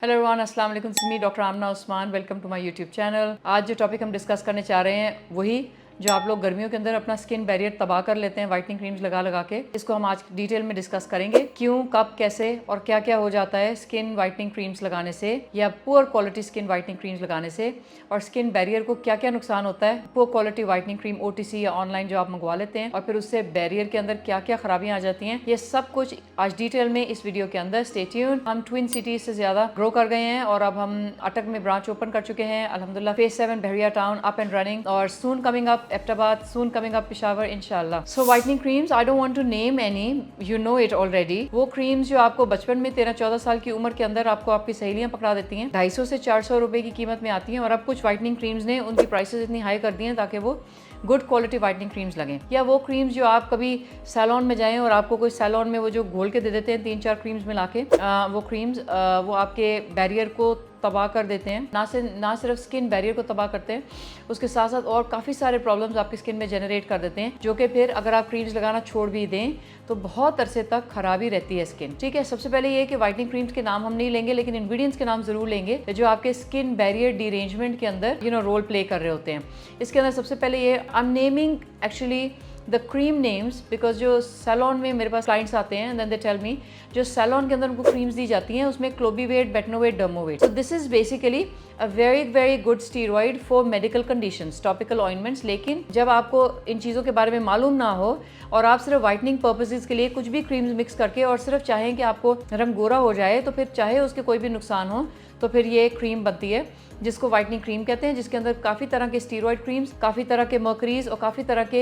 Hello everyone, अस्सलाम वालेकुम। मी doctor Amna Usman, welcome to my YouTube channel. आज जो टॉपिक हम डिस्कस करने चाह रहे हैं वही जो आप लोग गर्मियों के अंदर अपना स्किन बैरियर तबाह कर लेते हैं वाइटनिंग क्रीम्स लगा लगा के। इसको हम आज डिटेल में डिस्कस करेंगे, क्यों, कब, कैसे और क्या क्या हो जाता है स्किन वाइटनिंग क्रीम्स लगाने से या poor quality skin whitening creams लगाने से, और स्किन बैरियर को क्या क्या नुकसान होता है poor quality whitening cream OTC या ऑनलाइन जो आप मंगवा लेते हैं, और फिर उससे बैरियर के अंदर क्या क्या खराबियां आ जाती हैं। ये सब कुछ आज डिटेल में इस वीडियो के अंदर। Stay tune. हम ट्विन सिटीज से ज्यादा ग्रो कर गए हैं और अब हम अटक में ब्रांच ओपन कर चुके हैं अल्हम्दुलिल्लाह। Phase 7 Bahria town up and running, और soon coming up Abbottabad, soon coming up Peshawar इंशाल्लाह। So whitening creams, I don't want to name any, you know it already. वो क्रीम्स जो आपको बचपन में 13-14 साल की उम्र के अंदर आपको आपकी सहेलियां पकड़ा देती हैं, 250 से 400 रुपए की कीमत में आती हैं, और अब कुछ वाइटनिंग क्रीम्स ने उनकी प्राइसेस इतनी हाई कर दी हैं ताकि वो गुड क्वालिटी वाइटनिंग क्रीम्स लगें। या वो क्रीम्स जो आप कभी सैलून में जाएं और आपको कोई सैलून में वो जो घोल के दे देते हैं 3-4 क्रीम्स मिला के, वो क्रीम्स वो आपके बैरियर को तबाह कर देते हैं। ना सिर्फ स्किन बैरियर को तबाह करते हैं, उसके साथ साथ और काफ़ी सारे प्रॉब्लम्स आपकी स्किन में जनरेट कर देते हैं, जो कि फिर अगर आप क्रीम्स लगाना छोड़ भी दें तो बहुत अरसे तक खराबी रहती है स्किन। ठीक है, सबसे पहले ये कि वाइटनिंग क्रीम्स के नाम हम नहीं लेंगे, लेकिन इंग्रेडिएंट्स के नाम जरूर लेंगे जो आपके स्किन बैरियर डीरेंजमेंट के अंदर रोल प्ले कर रहे होते हैं। इसके अंदर सबसे पहले ये I am naming actually the cream names, because जो सैलून में मेरे पास क्लाइंट्स आते हैं देन दे टेल मी, जो सैलून के अंदर उनको क्रीम्स दी जाती हैं उसमें Clobevate, Betnovate, Dermovate. So this is basically a very very good steroid for medical conditions, topical ointments. लेकिन जब आपको इन चीज़ों के बारे में मालूम ना हो और आप सिर्फ वाइटनिंग पर्पसेस के लिए कुछ भी क्रीम्स मिक्स करके और सिर्फ चाहें कि आपको रंग गोरा हो जाए, तो फिर चाहे उसके कोई भी नुकसान हो तो फिर ये क्रीम बनती है जिसको वाइटनिंग क्रीम कहते हैं, जिसके अंदर काफ़ी तरह के स्टीरॉइड क्रीम्स, काफ़ी तरह के मर्करीज और काफ़ी तरह के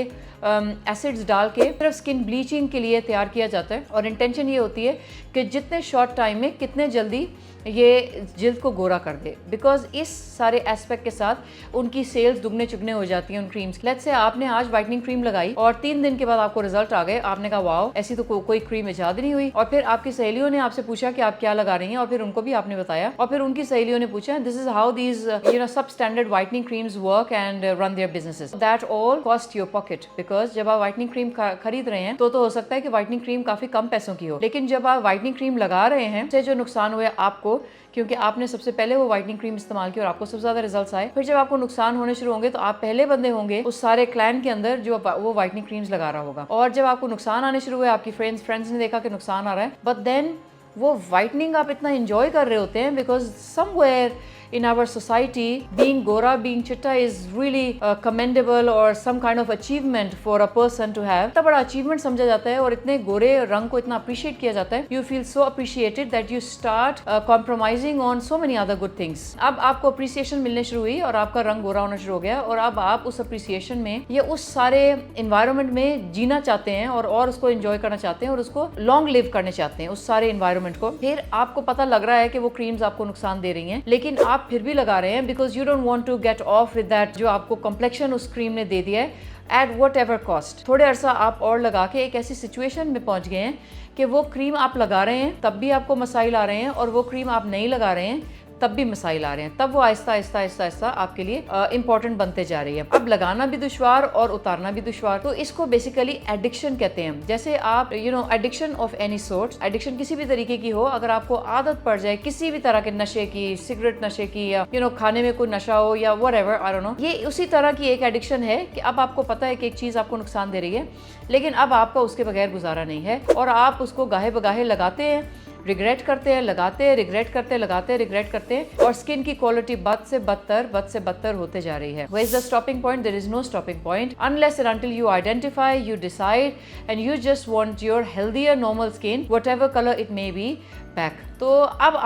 एसिड्स डाल के सिर्फ स्किन ब्लीचिंग के लिए तैयार किया जाता है। और इंटेंशन ये होती है कि जितने शॉर्ट टाइम में कितने जल्दी ये जिल्द को गोरा कर दे, बिकॉज इस सारे एस्पेक्ट के साथ उनकी सेल्स दुगने चुगने हो जाती हैं उन क्रीम्स। लेट्स से आपने आज वाइटनिंग क्रीम लगाई और 3 दिन के बाद आपको रिजल्ट आ गए, आपने कहा वाओ, ऐसी तो कोई क्रीम इजाद नहीं हुई। और फिर आपकी सहेलियों ने आपसे पूछा कि आप क्या लगा रही हैं, और फिर उनको भी आपने बताया, और फिर उनकी सहेलियों ने पूछा this is how these sub standard whitening creams work and run their businesses. That all cost your pocket, because जब आप वाइटनिंग क्रीम खरीद रहे हैं तो हो सकता है कि वाइटनिंग क्रीम काफी कम पैसों की हो, लेकिन जब आप वाइटनिंग क्रीम लगा रहे हैं उससे जो नुकसान हुआ आपको, क्योंकि आपने सबसे पहले वो वाइटनिंग क्रीम इस्तेमाल की और आपको सबसे ज्यादा रिजल्ट्स आए, फिर जब आपको नुकसान होने शुरू होंगे तो आप पहले बंदे होंगे उस सारे क्लाइंट के अंदर जो वो वाइटनिंग क्रीम्स लगा रहा होगा। और जब आपको नुकसान आने शुरू हुए, आपकी फ्रेंड्स ने देखा कि नुकसान आ रहा है, बट देन वो वाइटनिंग आप इतना एंजॉय कर रहे होते हैं, because somewhere in our society being gora, being chitta is really commendable or some kind of achievement for a person to have। इतना बड़ा achievement समझा जाता है और इतने गोरे रंग को इतना appreciate किया जाता है। You feel so appreciated that you start compromising on so many other good things। अब आपको appreciation मिलने शुरू हुई और आपका रंग गोरा होना शुरू हो गया, और अब आप उस appreciation में या उस सारे environment में जीना चाहते हैं और उसको enjoy करना चाहते हैं और उसको long live करने चाहते हैं उस सारे environment को। फिर आपको पता लग रहा है कि वो क्रीम्स आपको नुकसान दे रही हैं, लेकिन आप फिर भी लगा रहे हैं because you don't want to get off with that जो आपको कॉम्प्लेक्शन उस क्रीम ने दे दिया है एट वट एवर कॉस्ट। थोड़े अरसा आप और लगा के एक ऐसी सिचुएशन में पहुंच गए हैं कि वो क्रीम आप लगा रहे हैं तब भी आपको मसाइल आ रहे हैं, और वो क्रीम आप नहीं लगा रहे हैं तब भी मसाइल आ रहे हैं। तब वो आहिस्ता आहिस्ता आहिस्ता आहिस्ता आपके लिए इंपॉर्टेंट बनते जा रही है। अब लगाना भी दुश्वार और उतारना भी दुश्वार, तो इसको बेसिकली एडिक्शन कहते हैं। जैसे आप addiction of any sort, addiction किसी भी तरीके की हो, अगर आपको आदत पड़ जाए किसी भी तरह के नशे की, सिगरेट नशे की, या खाने में कोई नशा हो या व्हाटएवर, आई डोंट नो, ये उसी तरह की एक एडिक्शन है कि अब आपको पता है कि एक चीज आपको नुकसान दे रही है, लेकिन अब आपका उसके बगैर गुजारा नहीं है, और आप उसको गाहे बगाहे लगाते हैं, रिग्रेट करते हैं, लगाते हैं, रिग्रेट करते हैं, लगाते हैं, रिग्रेट करते हैं, और स्किन की क्वालिटी बद से बदतर होते जा रही है। Where is the stopping point? There is no stopping point unless and until you identify, you decide, and you just want your healthier normal skin, whatever color it may be, back। तो अब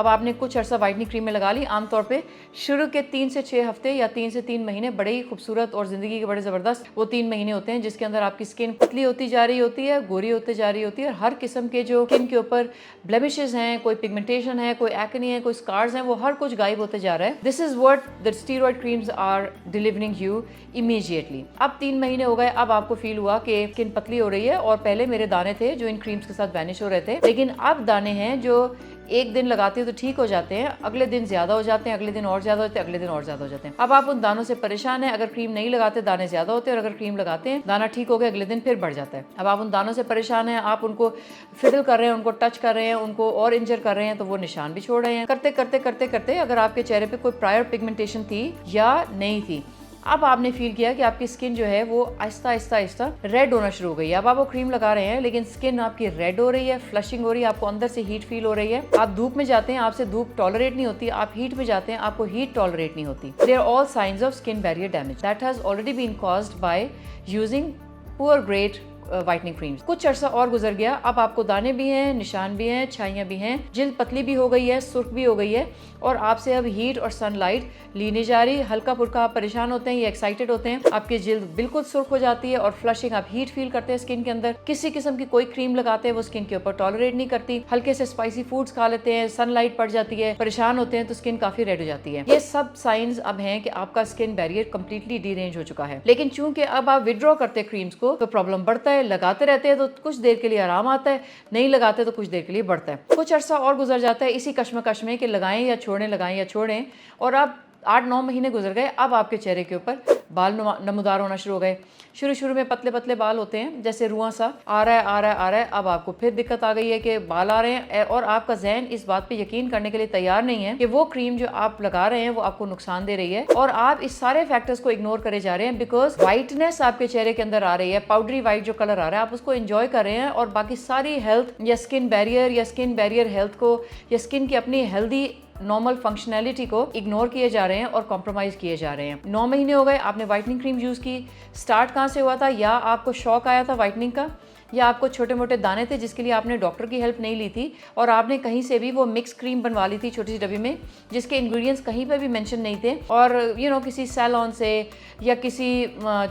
आपने कुछ अर्सा whitening cream में लगा ली। आमतौर पे शुरू के 3 से 6 हफ्ते या 3 से 3 महीने बड़े ही खूबसूरत और जिंदगी के बड़े ज़बरदस्त वो 3 महीने होते हैं, जिसके अंदर आपकी स्किन पतली होती जा रही होती है, गोरी होती जा रही होती है, और हर किस्म के जो स्किन के ऊपर ब्लेमिशेस हैं, कोई पिगमेंटेशन है, कोई एक्ने है, कोई स्कार्स हैं, वो हर कुछ गायब होते जा रहा है। This is what the steroid creams are delivering you immediately. अब 3 महीने हो गए, अब आपको फील हुआ कि स्किन पतली हो रही है, और पहले मेरे दाने थे जो इन क्रीम्स के साथ वैनिश हो रहे थे, लेकिन अब दाने हैं जो एक दिन लगाते हैं तो ठीक हो जाते हैं, अगले दिन ज्यादा हो जाते हैं, अगले दिन और ज्यादा होते हैं, अगले दिन और ज्यादा हो जाते हैं। अब आप उन दानों से परेशान हैं, अगर क्रीम नहीं लगाते दाने ज्यादा होते हैं, और अगर क्रीम लगाते हैं दाना ठीक हो गया, अगले दिन फिर बढ़ जाता है। अब आप उन दानों से परेशान हैं, आप उनको फिडल कर रहे हैं, उनको टच कर रहे हैं, उनको और इंजर कर रहे हैं, तो वो निशान भी छोड़ रहे हैं। करते करते करते करते अगर आपके चेहरे पे कोई प्रायर पिगमेंटेशन थी या नहीं थी, अब आपने फील किया कि आपकी स्किन जो है वो आहिस्ता आहिस्ता आहिस्ता रेड होना शुरू हो गई है। अब आप वो क्रीम लगा रहे हैं लेकिन स्किन आपकी रेड हो रही है, फ्लशिंग हो रही है, आपको अंदर से हीट फील हो रही है। आप धूप में जाते हैं, आपसे धूप टॉलरेट नहीं होती, आप हीट में जाते हैं, आपको हीट टॉलरेट नहीं होती। There are all signs of skin barrier damage that has already been caused by using poor grade whitening creams. कुछ अर्सा और गुजर गया, अब आपको दाने भी हैं, निशान भी हैं, छाइयाँ भी हैं, जिल्द पतली भी हो गई है, सुर्ख भी हो गई है, और आपसे अब हीट और सनलाइट ली नहीं जा रही। हल्का फुल्का आप परेशान होते हैं या एक्साइटेड होते हैं, आपकी जिल्द बिल्कुल सुर्ख हो जाती है और फ्लशिंग, आप हीट फील करते हैं स्किन के अंदर। किसी किस्म की कोई क्रीम लगाते हैं वो स्किन के ऊपर टॉलरेट नहीं करती, हल्के से स्पाइसी फूड्स खा लेते हैं, सनलाइट पड़ जाती है, परेशान होते हैं तो स्किन काफी रेड हो जाती है। ये सब साइंस अब हैं कि आपका स्किन बैरियर कंप्लीटली डीरेंज हो चुका है। लेकिन चूंकि अब आप विड्रॉ करते हैं क्रीम्स को तो प्रॉब्लम बढ़ता है, लगाते रहते हैं तो कुछ देर के लिए आराम आता है, नहीं लगाते तो कुछ देर के लिए बढ़ता है। कुछ अर्सा और गुजर जाता है इसी कश्मकश में कि लगाएं या छोड़ें, लगाएं या छोड़ें, और अब 8-9 महीने गुजर गए, अब आपके चेहरे के ऊपर बाल नमूदार होना शुरू हो गए। शुरू में पतले पतले बाल होते हैं, जैसे रुआं सा आ रहा है आ रहा है आ रहा है, अब आपको फिर दिक्कत आ गई है कि बाल आ रहे हैं, और आपका जहन इस बात पे यकीन करने के लिए तैयार नहीं है कि वो क्रीम जो आप लगा रहे हैं वो आपको नुकसान दे रही है, और आप इस सारे फैक्टर्स को इग्नोर करे जा रहे हैं। बिकॉज वाइटनेस आपके चेहरे के अंदर आ रही है, पाउडरी वाइट जो कलर आ रहा है आप उसको एंजॉय कर रहे हैं, और बाकी सारी हेल्थ या स्किन बैरियर हेल्थ को या स्किन की अपनी हेल्दी नॉर्मल फंक्शनैलिटी को इग्नोर किए जा रहे हैं और कॉम्प्रोमाइज किए जा रहे हैं। 9 महीने हो गए, आपने व्हाइटनिंग क्रीम यूज की, स्टार्ट कहाँ से हुआ था? या आपको शौक आया था व्हाइटनिंग का, या आपको छोटे मोटे दाने थे जिसके लिए आपने डॉक्टर की हेल्प नहीं ली थी, और आपने कहीं से भी वो मिक्स क्रीम बनवा ली थी छोटी सी डब्बी में जिसके इंग्रेडिएंट्स कहीं पर भी मेंशन नहीं थे, और किसी सैलून से या किसी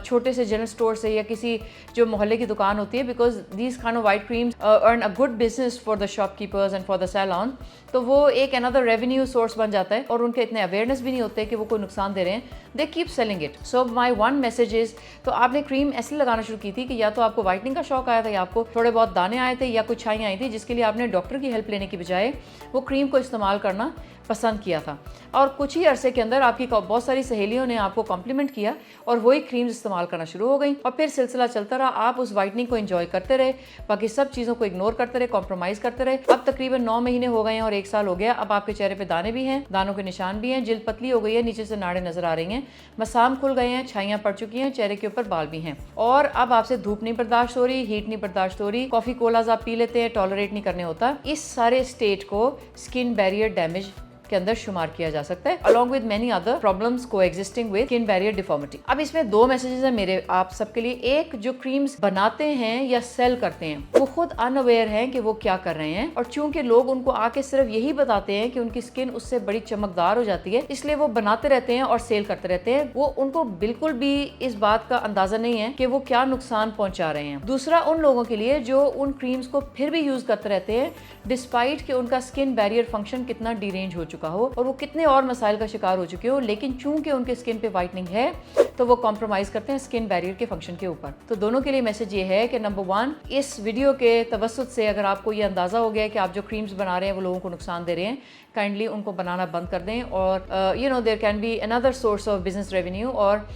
छोटे से जनरल स्टोर से या किसी जो मोहल्ले की दुकान होती है, because these kind of white creams earn a good business for the shopkeepers and for the salon, तो वो एक अनदर रेवेन्यू सोर्स बन जाता है, और उनके इतने अवेयरनेस भी नहीं होते कि वो कोई नुकसान दे रहे हैं, they keep selling it. So my one message is, तो आपने क्रीम ऐसे लगाना शुरू की थी कि या तो आपको व्हाइटनिंग का शौक आया था, या आपको थोड़े बहुत दाने आए थे, या कुछ छाइयाँ आई थी जिसके लिए आपने डॉक्टर की हेल्प लेने की बजाय वो क्रीम को इस्तेमाल करना पसंद किया था, और कुछ ही अरसे के अंदर आपकी बहुत सारी सहेलियों ने आपको कॉम्प्लीमेंट किया और वही क्रीम्स इस्तेमाल करना शुरू हो गई, और फिर सिलसिला चलता रहा। आप उस व्हाइटनिंग को एंजॉय करते रहे, बाकी सब चीज़ों को इग्नोर करते रहे, कॉम्प्रोमाइज करते रहे। अब तकरीबन 9 महीने हो गए हैं और 1 साल हो गया। अब आपके चेहरे पे दाने भी हैं, दानों के निशान भी हैं, जिल्द पतली हो गई है, नीचे से नाड़े नजर आ रही हैं, मसाम खुल गए हैं, छाइयाँ पड़ चुकी हैं, चेहरे के ऊपर बाल भी हैं, और अब आपसे धूप नहीं बर्दाश्त हो रही, हीट नहीं बर्दाश्त हो रही, कॉफी कोलाज आप पी लेते हैं, टॉलरेट नहीं करने होता। इस सारे स्टेट को स्किन बैरियर डैमेज के अंदर शुमार किया जा सकता है, along with many other problems coexisting with skin barrier deformity. अब इसमें 2 मैसेजेस हैं मेरे आप सबके लिए। एक, जो क्रीम्स बनाते हैं या सेल करते हैं वो खुद अनअवेयर हैं कि वो क्या कर रहे हैं, और चूंकि लोग उनको आके सिर्फ यही बताते हैं कि उनकी स्किन उससे बड़ी चमकदार हो जाती है, इसलिए वो बनाते रहते हैं और सेल करते रहते हैं। वो उनको बिल्कुल भी इस बात का अंदाजा नहीं है कि वो क्या नुकसान पहुंचा रहे हैं। दूसरा, उन लोगों के लिए जो उन क्रीम्स को फिर भी यूज करते रहते हैं डिस्पाइट कि उनका स्किन बैरियर फंक्शन कितना डीरेंज हो चुका हो और वो कितने और मसाइल का शिकार हो चुके हो, लेकिन चूंकि उनके स्किन पे वाइटनिंग है तो वो कॉम्प्रोमाइज करते हैं स्किन बैरियर के फंक्शन के ऊपर। तो दोनों के लिए मैसेज ये है कि नंबर 1, इस वीडियो के तवस्सुत से अगर आपको ये अंदाजा हो गया कि आप जो क्रीम्स बना रहे हैं वो लोगों को नुकसान दे रहे हैं, काइंडली उनको बनाना बंद कर दें, और there can be another source of business revenue, और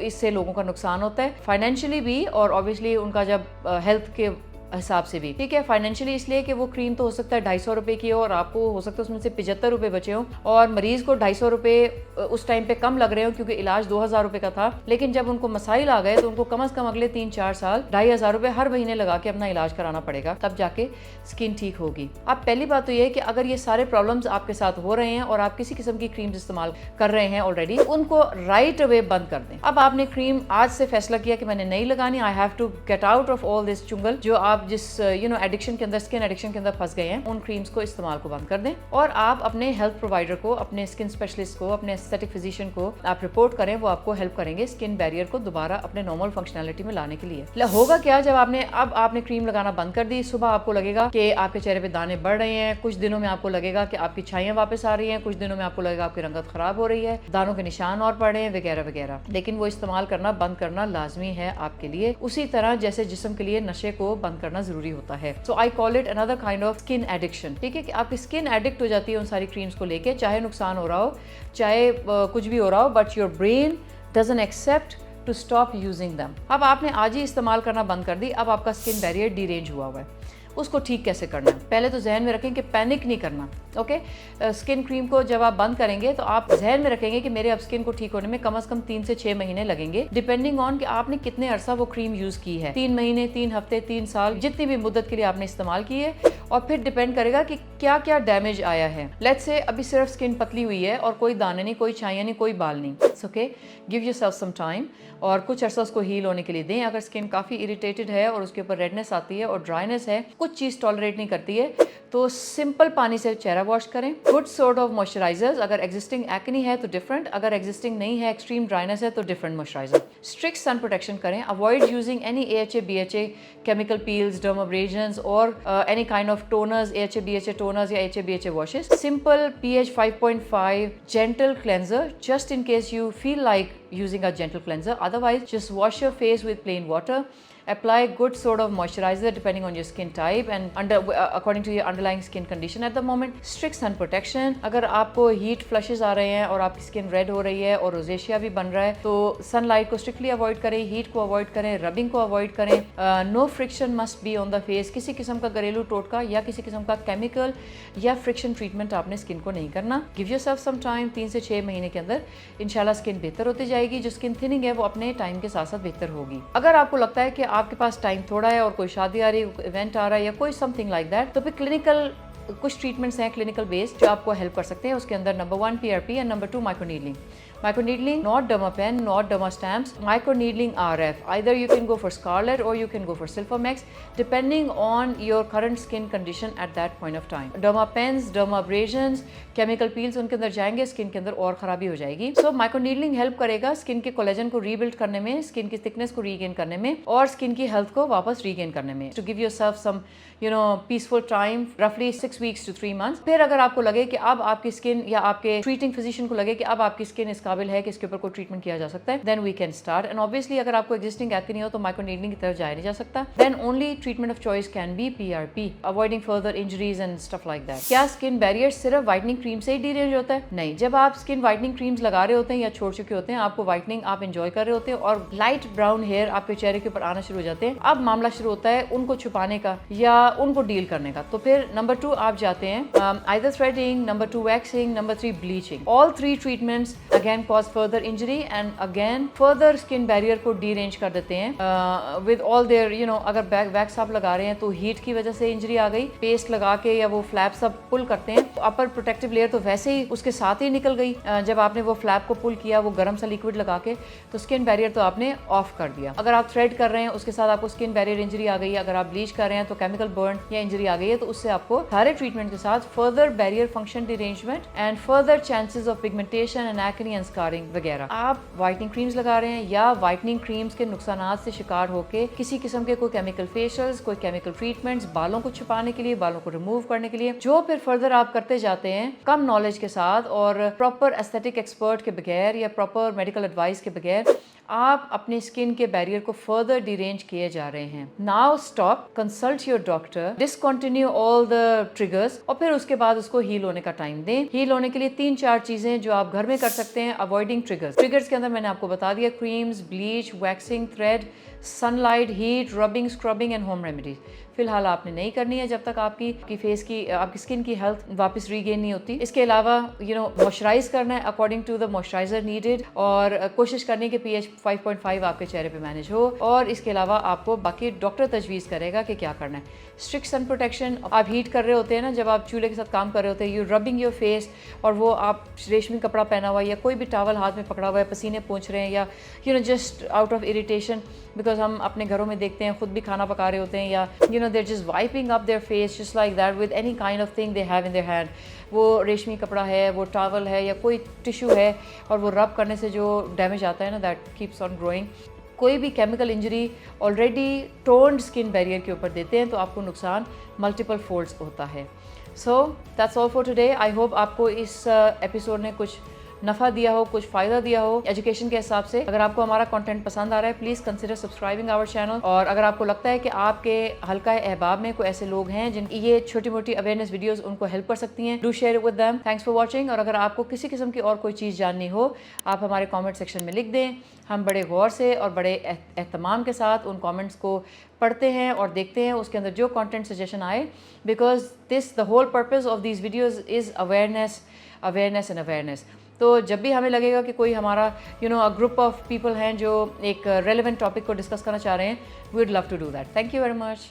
इससे लोगों का नुकसान होता है फाइनेंशियली भी, और ऑब्वियसली उनका जब हेल्थ के हिसाब से भी। ठीक है, फाइनेंशियली इसलिए कि वो क्रीम तो हो सकता है 250 रुपए की हो और आपको हो सकता है उसमें से 75 रुपए बचे हो, और मरीज को 250 रुपए उस टाइम पे कम लग रहे हो क्योंकि इलाज 2000 रुपए का था, लेकिन जब उनको मसाइल आ गए तो उनको कम से कम अगले 3-4 साल 2500 रुपए हर महीने लगा के अपना इलाज कराना पड़ेगा, तब जाके स्किन ठीक होगी। अब पहली बात तो ये है कि अगर ये सारे प्रॉब्लम्स आपके साथ हो रहे हैं और आप किसी किस्म की क्रीम्स इस्तेमाल कर रहे हैं ऑलरेडी, उनको राइट अवे बंद कर दें। अब आपने क्रीम आज से फैसला किया कि मैंने नहीं लगानी, I have to get out of all this चुंगल, जो आप जिस एडिक्शन के अंदर, स्किन एडिक्शन के अंदर फंस गए हैं, उन क्रीम्स को इस्तेमाल को बंद कर दें, और आप अपने हेल्थ प्रोवाइडर को, अपने स्किन स्पेशलिस्ट को, अपने एस्थेटिक फिजिशियन को आप रिपोर्ट करें, वो आपको हेल्प करेंगे स्किन बैरियर को दोबारा अपने नॉर्मल फंक्शनैलिटी में लाने के लिए। होगा क्या, जब आपने क्रीम लगाना बंद कर दी, सुबह आपको लगेगा कि आपके चेहरे पे दाने बढ़ रहे हैं, कुछ दिनों में आपको लगेगा कि आपकी छाइयां वापस आ रही हैं, कुछ दिनों में आपको लगेगा आपकी रंगत खराब हो रही है, दानों के निशान और पड़ रहे हैं, वगैरह वगैरह। लेकिन वो इस्तेमाल करना बंद करना लाजमी है आपके लिए, उसी तरह जैसे जिस्म के लिए नशे को बंद करना जरूरी होता है। So I call it another kind of skin addiction. ठीक है कि आपकी स्किन एडिक्ट हो जाती है उन सारी क्रीम्स को लेके, चाहे नुकसान हो रहा हो, चाहे कुछ भी हो रहा हो, but your brain doesn't accept to stop using them. अब आपने आज ही इस्तेमाल करना बंद कर दी, अब आपका स्किन बैरियर डीरेंज हुआ हुआ है। उसको ठीक कैसे करना है, पहले तो जहन में रखें कि पैनिक नहीं करना। ओके, स्किन क्रीम को जब आप बंद करेंगे तो आप जहन में रखेंगे कि मेरे अब स्किन को ठीक होने में कम से कम 3 से 6 महीने लगेंगे, डिपेंडिंग ऑन कि आपने कितने अरसा वो क्रीम यूज की है। 3 महीने, 3 हफ्ते, 3 साल, जितनी भी मुद्दत के लिए आपने इस्तेमाल की है, और फिर डिपेंड करेगा कि क्या क्या डैमेज आया है। लेट्स से अभी सिर्फ स्किन पतली हुई है और कोई दाने नहीं, कोई छाइयाँ नहीं, कोई बाल नहीं, okay, give yourself some time और कुछ अरसा उसको हील होने के लिए दें। अगर स्किन काफ़ी इरिटेटेड है और उसके ऊपर रेडनेस आती है और ड्राइनेस है, कुछ चीज़ टॉलरेट नहीं करती है, तो सिंपल पानी से चेहरा वॉश करें। गुड सॉर्ट ऑफ मॉइस्चराइजर्स, अगर एग्जिस्टिंग एक्ने है तो डिफरेंट, अगर एग्जिस्टिंग नहीं है, एक्सट्रीम ड्राइनेस है तो different moisturiser. Strict sun protection करें, avoid using any AHA BHA chemical peels, dermabrasions or any kind of toners, AHA BHA toners या AHA BHA washes. Simple pH 5.5 gentle cleanser just in case you feel like using a gentle cleanser. Otherwise, just wash your face with plain water. Apply good sort of moisturizer depending on your skin type and according to your underlying skin condition at the moment. Strict sun protection. अगर आपको heat flushes आ रहे हैं और आपकी skin red हो रही है और रोजेशिया भी बन रहा है, तो sunlight को strictly avoid करें, heat को avoid करें, rubbing को avoid करें। No friction must be on the face. किसी किस्म का घरेलू टोटका या किसी किस्म का chemical या friction treatment आपने skin को नहीं करना। Give yourself some time, 3 से 6 महीने के अंदर इंशाल्लाह skin बेहतर होती जाएगी। जो skin thinning है वो अपने टाइम के साथ साथ बेहतर होगी। अगर आपको लगता है कि आपके पास टाइम थोड़ा है और कोई शादी आ रही है, इवेंट आ रहा है या कोई समथिंग लाइक दैट, तो फिर क्लिनिकल कुछ ट्रीटमेंट्स हैं क्लिनिकल बेस्ड जो आपको हेल्प कर सकते हैं। उसके अंदर number 1 PRP and number 2 microneedling. Microneedling, not Dermapen, not Dermastamps. Microneedling RF. Either you can go for Scarlet or you can go for Silphomex, depending on your current skin condition at that point of time. Dermapens, dermabrasions, chemical peels उनके अंदर जाएंगे, skin के अंदर और खराबी हो जाएगी। So microneedling help करेगा स्किन के कोलेजन को रीबिल्ड करने में, स्किन की थिकनेस को रीगेन करने में और स्किन की हेल्थ को वापस रीगेन करने में। To give yourself some peaceful time, roughly 6 weeks to 3 months. फिर अगर आपको लगे कि अब आपकी स्किन या आपके ट्रीटिंग फिजिशियन को लगे कि अब आपकी स्किन इस काबिल है कि इसके ऊपर कोई ट्रीटमेंट किया जा सकता है, then we can start. And obviously अगर आपको एग्जिस्टिंग एक्ने हो तो माइक्रोनीडलिंग की तरफ जाया नहीं जा सकता। Then only treatment of choice can be PRP, avoiding further injuries and stuff like that. क्या स्किन बैरियर सिर्फ व्हाइटनिंग क्रीम से ही डीरेंज होता है? नहीं। जब आप स्किन व्हाइटनिंग क्रीम्स लगा रहे होते हैं या छोड़ चुके होते हैं, आपको व्हाइटनिंग आप एंजॉय कर रहे होते हैं और लाइट ब्राउन हेयर आपके चेहरे के ऊपर आना शुरू हो जाते हैं, अब मामला शुरू होता है उनको छुपाने का या उनको डील करने का। तो फिर नंबर 2 आप जाते हैं either threading, number 2 waxing, number 3 bleaching. All 3 treatments again cause further injury and again further skin barrier को derange कर देते हैं with all their अगर वैक्स आप लगा रहे हैं तो हीट की वजह से इंजरी आ गई, पेस्ट लगा के या वो फ्लैप सब पुल करते हैं तो अपर प्रोटेक्टिव लेयर तो वैसे ही उसके साथ ही निकल गई। जब आपने वो फ्लैप को पुल किया वो गर्म सा लिक्विड लगा के, तो स्किन बैरियर तो आपने ऑफ कर दिया। अगर आप थ्रेड कर रहे हैं उसके साथ आपको स्किन बैरियर इंजरी आ गई, अगर आप ब्लीच कर रहे हैं तो केमिकल बर्न या इंजरी आ गई है, तो उससे आपको सारे ट्रीटमेंट के साथ further barrier function derangement and further chances of pigmentation and acne and scarring वगैरह। आप व्हाइटनिंग क्रीम्स लगा रहे हैं या व्हाइटनिंग क्रीम्स के नुकसानात से शिकार होकर किसी किस्म के कोई केमिकल फेशियल्स, कोई केमिकल ट्रीटमेंट्स बालों को छुपाने के लिए, बालों को रिमूव करने के लिए, जो फिर फर्दर आप करते जाते हैं कम नॉलेज के साथ और प्रॉपर एस्थेटिक एक्सपर्ट के बगैर या प्रॉपर मेडिकल एडवाइस के बगैर, आप अपनी स्किन के बैरियर को फर्दर डिरेंज किए जा रहे हैं। Now stop, consult your doctor, discontinue all the triggers और फिर उसके बाद उसको हील होने का टाइम दें। हील होने के लिए 3-4 चीजें जो आप घर में कर सकते हैं। Avoiding triggers. ट्रिगर्स के अंदर मैंने आपको बता दिया, creams, bleach, waxing, thread, sunlight, heat, rubbing, scrubbing and home remedies फिलहाल आपने नहीं करनी है जब तक आपकी फेस की, आपकी स्किन की हेल्थ वापस रीगेन नहीं होती। इसके अलावा मॉइस्चराइज करना है according to the moisturiser needed और कोशिश करनी कि pH 5.5 आपके चेहरे पे मैनेज हो। और इसके अलावा आपको बाकी डॉक्टर तजवीज़ करेगा कि क्या करना है। Strict sun protection. आप हीट कर रहे होते हैं ना, जब आप चूल्हे के साथ काम कर रहे होते हैं, यू रबिंग योर फेस और वो आप रेशमी कपड़ा पहना हुआ है या कोई भी टॉवल हाथ में पकड़ा हुआ है, पसीने पोंछ रहे हैं या just out of irritation, because हम अपने घरों में देखते हैं खुद भी खाना पका रहे होते हैं या they're just wiping up their face just like that with any kind of thing they have in their hand. वो रेशमी कपड़ा है, वो टॉवल है या कोई टिश्यू है और वो रब करने से जो डैमेज आता है ना, दैट कीप्स ऑन ग्रोइंग। कोई भी chemical injury already toned skin barrier के ऊपर देते हैं तो आपको नुकसान मल्टीपल फोल्ड्स होता है। So that's all for today. I hope आपको इस एपिसोड ने कुछ नफ़ा दिया हो, कुछ फ़ायदा दिया हो एजुकेशन के हिसाब से। अगर आपको हमारा कंटेंट पसंद आ रहा है, please consider subscribing our channel. और अगर आपको लगता है कि आपके हल्का अहबाब में कोई ऐसे लोग हैं जिन ये छोटी मोटी अवेयरनेस वीडियोस उनको हेल्प कर सकती हैं, do share it with them. Thanks for watching. और अगर आपको किसी किस्म की और कोई चीज़ जाननी हो, आप हमारे कॉमेंट सेक्शन में लिख दें। हम बड़े गौर से और बड़े एहतमाम के साथ उन कमेंट्स को पढ़ते हैं और देखते हैं उसके अंदर जो कंटेंट सजेशन आए, because the whole purpose of these videos is awareness and awareness. तो जब भी हमें लगेगा कि कोई हमारा अ ग्रुप ऑफ पीपल हैं जो एक रेलिवेंट टॉपिक को डिस्कस करना चाह रहे हैं, we would love to do that. Thank you very much.